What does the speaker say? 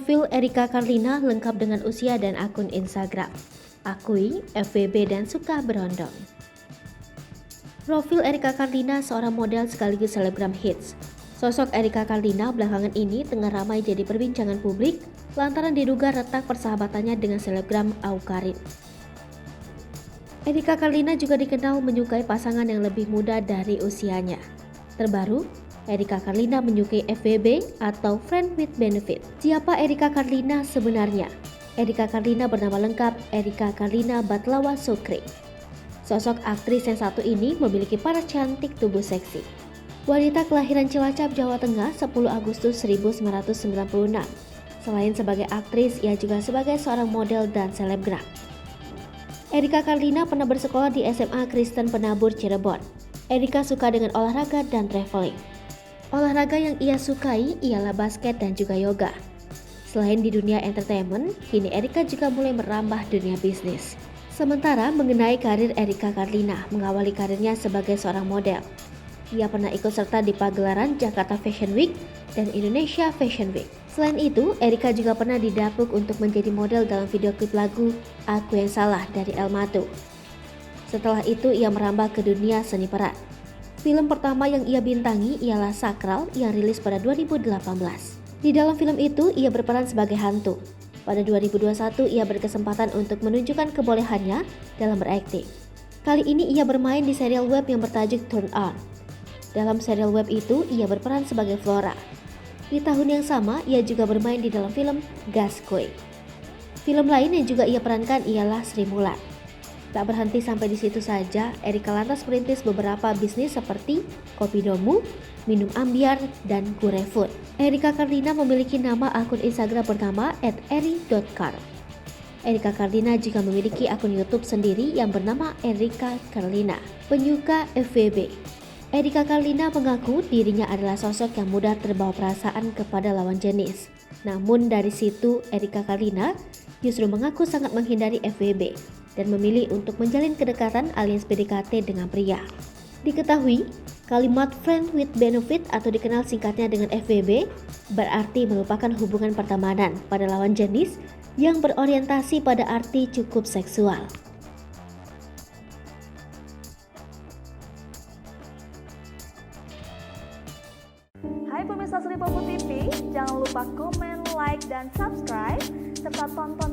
Profil Erika Carlina lengkap dengan usia dan akun Instagram. Akui, FWB dan suka berondong. Profil Erika Carlina seorang model sekaligus selebgram hits. Sosok Erika Carlina belakangan ini tengah ramai jadi perbincangan publik lantaran diduga retak persahabatannya dengan selebgram Awkarin. Erika Carlina juga dikenal menyukai pasangan yang lebih muda dari usianya. Terbaru, Erika Carlina menyukai FWB atau Friend with Benefit. Siapa Erika Carlina sebenarnya? Erika Carlina bernama lengkap Erika Carlina Batlawa Sukri. Sosok aktris yang satu ini memiliki paras cantik tubuh seksi. Wanita kelahiran Cilacap, Jawa Tengah 10 Agustus 1996. Selain sebagai aktris, ia juga sebagai seorang model dan selebgram. Erika Carlina pernah bersekolah di SMA Kristen Penabur Cirebon. Erika suka dengan olahraga dan traveling. Olahraga yang ia sukai ialah basket dan juga yoga. Selain di dunia entertainment, kini Erika juga mulai merambah dunia bisnis. Sementara mengenai karir Erika Carlina, mengawali karirnya sebagai seorang model. Ia pernah ikut serta di pagelaran Jakarta Fashion Week dan Indonesia Fashion Week. Selain itu, Erika juga pernah didapuk untuk menjadi model dalam video klip lagu Aku Yang Salah dari El Mato. Setelah itu, ia merambah ke dunia seni peran. Film pertama yang ia bintangi ialah Sakral yang rilis pada 2018. Di dalam film itu, ia berperan sebagai hantu. Pada 2021, ia berkesempatan untuk menunjukkan kebolehannya dalam berakting. Kali ini ia bermain di serial web yang bertajuk Turn On. Dalam serial web itu, ia berperan sebagai Flora. Di tahun yang sama, ia juga bermain di dalam film Gaskoi. Film lain yang juga ia perankan ialah Sri Mulat. Tak berhenti sampai di situ saja, Erika lantas merintis beberapa bisnis seperti Kopi Domu, Minum Ambiar, dan GoRefood. Erika Carlina memiliki nama akun Instagram pertama @eri.car. Erika Carlina juga memiliki akun YouTube sendiri yang bernama Erika Carlina, penyuka FWB. Erika Carlina mengaku dirinya adalah sosok yang mudah terbawa perasaan kepada lawan jenis. Namun dari situ, Erika Carlina justru mengaku sangat menghindari FWB dan memilih untuk menjalin kedekatan alias PDKT dengan pria. Diketahui, kalimat friend with benefit atau dikenal singkatnya dengan FWB berarti merupakan hubungan pertemanan pada lawan jenis yang berorientasi pada arti cukup seksual. Hai pemirsa Sri Popo TV, jangan lupa komen, like, dan subscribe serta tonton